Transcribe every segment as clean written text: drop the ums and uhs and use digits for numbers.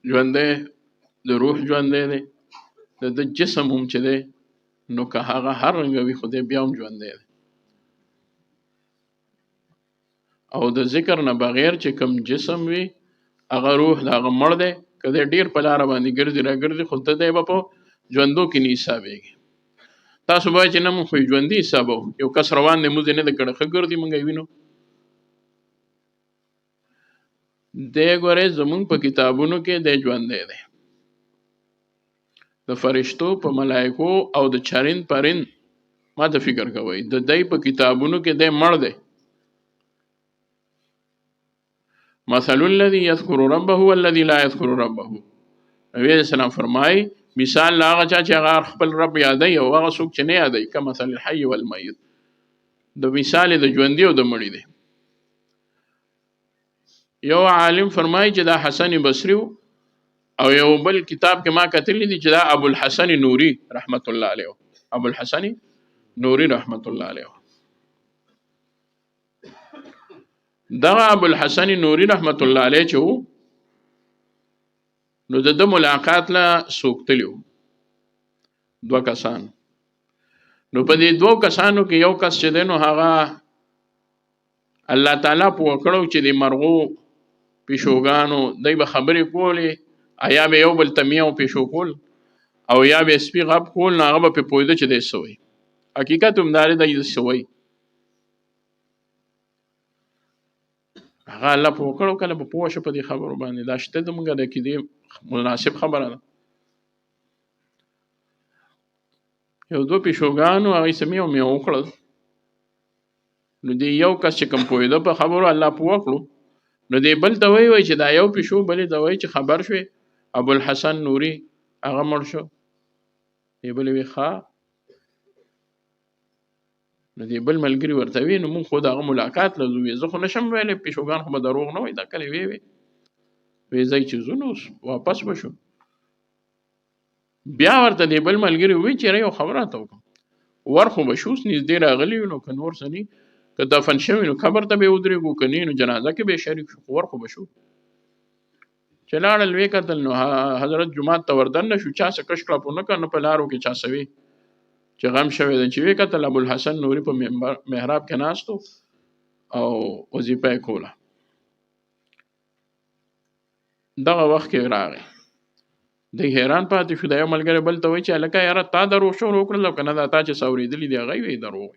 ژوندی د روح ژوندی دی د جسم هم چې دی نو که هغه هر رنګه وي خو دی بیا هم ژوندی دی او د ذکر نه بغیر چې کوم جسم وي هغه روح د هغه مړ دی که دی ډېر په لاره باندې ګرځي را ګرځي خو د دی به په ژوندو کې نه حسابېږي تاسو وایئ چې نه مونږ خو یې ژوندي حسابوو یو کس روان دی مونځ یې نه دی کړی ښه ګرځي مونږ یې وینو دی ګورئ زمونږ په کتابونو کې دی ژوندی دی د فرشتو په ملایکو او د چرند پرند ما ته فکر کوئ د دی په کتابونو کې دی مړ دی مثل الذي يذكر ربه والذي لا يذكر ربه نبی علیہ السلام فرمای مثال لا هغه چا چې هغه خپل رب یادوي او هغه څوک چې نه یادوي که مثل الحي والمیت د مثال د ژوندي او د مړي دی یو عالم فرمای چې دا حسن بصری او یو بل کتاب کې ما کتلی دي چې دا ابو الحسن نوری رحمت الله علیه ابو الحسن نوری رحمت الله علیه دا ابو الحسن نوری رحمت الله علیه چې نو د ملاقات لا سوکتلیو دوه کسان نو په دې دوه کسانو کې یو کس چې دی نو هغه الله تعالی په وکړو چې د مرغو پیشوګانو دای به خبرې کولې یا به یو بل تمیه او پیشو کول او یا به سپي غب کول نو هغه به په پوهېده چې دی سوی حقیقت همدارې دی سوی هغه الله په وکړو کله به پوه شه په دې خبرو باندې دا شته زموږ د عقیدې مناسب خبره ده یو دوه پیشوګانو هغې سمې او مې وکړل نو دې یو کس چې کوم پوهېده په خبرو الله پوه کړو نو دې بل ته وایي چې دا یو پیشو بلې ته وایي چې خبر شوې ابوالحسن نوري هغه مړ شو دې بلې وایي ښه نو دې بل ملګري ورته وي نو مونږ خو د هغه ملاقات له ځو زه خو نشم ویلی پیشوګان خو به دروغ نه وایي دا کله ویې وی ځای چې ځو نو واپس به شو بیا ورته دې بل ملګري ووایي چې یو خبره ته وکړم ور خو به شو اوس نږدې راغلي وي نو که نور څه نه که دفن شوي نو قبر ته به ودرېږو که نه نو جنازه کې به شریک شو ور خو به شو چې لاړل ویې کتل نو حضرت جومات ته ور دننه شو چا څه کش کړه نه کړه نه په لارو کې چا څه وي چې غم شوی دی چې ویې کتل ابوالحسن نوري په محراب کې ناست او وظیفه یې کوله دغه وخت کې راغی دی حیران پاتې شو د یو ملګری بل ته وایي چې هلکه یاره تا دروغ شور وکړل او که نه دا تا چې څه اورېدلي دي هغه یې وایي دروغ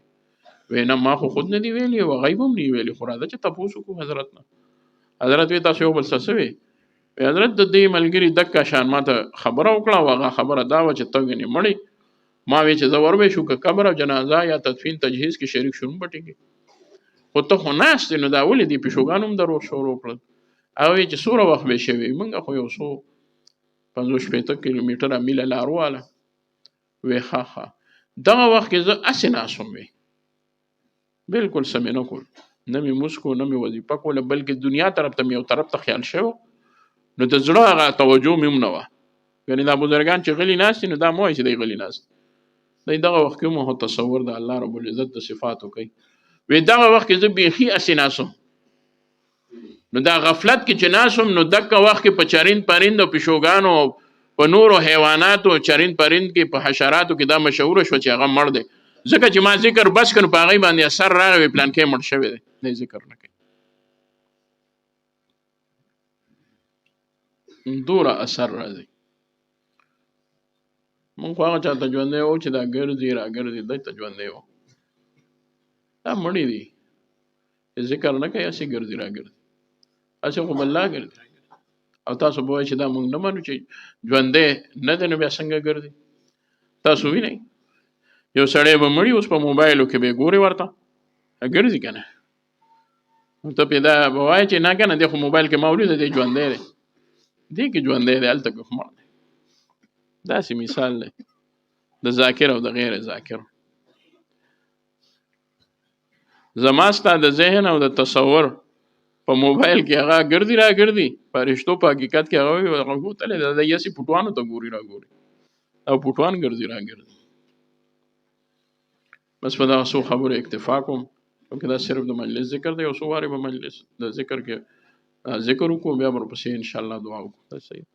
وایي نه ما خو خود نه دي ویلي او هغه هم نه دي ویلي خو راځه چې تپوس وکړو حضرت نه حضرت وایي تاسو یو بل څه څه وایي حضرت د دې ملګري دکه شان ما ته خبره وکړه او هغه خبره دا وه چې ته ګنې مړې ما وی چې زه ور به شو که قبر او جنازه یا تدفین تجهیز کې شریک شوم بټیږي خو ته خو ناست نو دا ولې دې پیشوګانو هم دروغ شور وکړل هغه وایي چې څومره وخت به شوي موږ خو یو څو 50-60 کیلومتره میله لار واله وی ښه ښه دغه وخت کې زه هسې ناست وم وی بلکل څه مې نه کول نه مې مونځ کو نه مې وظیفه کوله بلکې دنیا طرف ته مې یو طرف ته خیال شوی نو د زړه هغه توجه مې هم نه وه یعنې دا بزرګان چې غلي ناست نو دا مه وایي چې دی غلي ناست دی دغه وخت کې مو تصور د الله رب العزت د صفاتو کوي وی دغه وخت کې زه بیخي هسې ناست وم نو دا غفلت کې چې ناست وم نو دغه وخت کې په چرند پرند او پیشوګانو په نورو حیواناتو چرند پرند کې په حشراتو کې دا مشهوره شوه چې هغه مړ دی ځکه چې ما ذکر بس کړ په هغې باندې اثر راغی پلانکی مړ شوی دی دی ذکر نه کوي دوره اثر راځي مونږ خو هغه چاته ژوندی وو چې دا ګرځي را ګرځي دی ته ژوندی وو دا مړي دي چې ذکر نه کوي هسې ګرځي را ګرځي هسې خو بله ګرځي او تاسو به وایئ چې دا مونږ نه منو چې ژوندی نه دی نو بیا څنګه ګرځي تاسو وینئ یو سړی به مړي اوس په موبایلو کې به ګورې ورته ګرځي که نه نو ته پې دا به وایې چې نه که نه دی خو موبایل کې ما ولیده دی ژوندی دی دی کې ژوندی دی هلته کې خو مړ دی داسې مثال دی د ذاکر او د غیر ذاکر زما ستا د ذهن او د تصور په موبایل کې هغه ګرځي را ګرځي په رشتو په حقیقت کې هغه غوتلی دی دی هسې پټوانو ته ګوري را ګوري او پټوان ګرځي را ګرځي بس په دغه څو خبرو اکتفا کوم که دا صرف د مجلس ذکر دی یو څو وارې به مجلس د ذکر کې ذکر وکړو بیا ورپسې انشاءالله دعا وکړو دا صحیح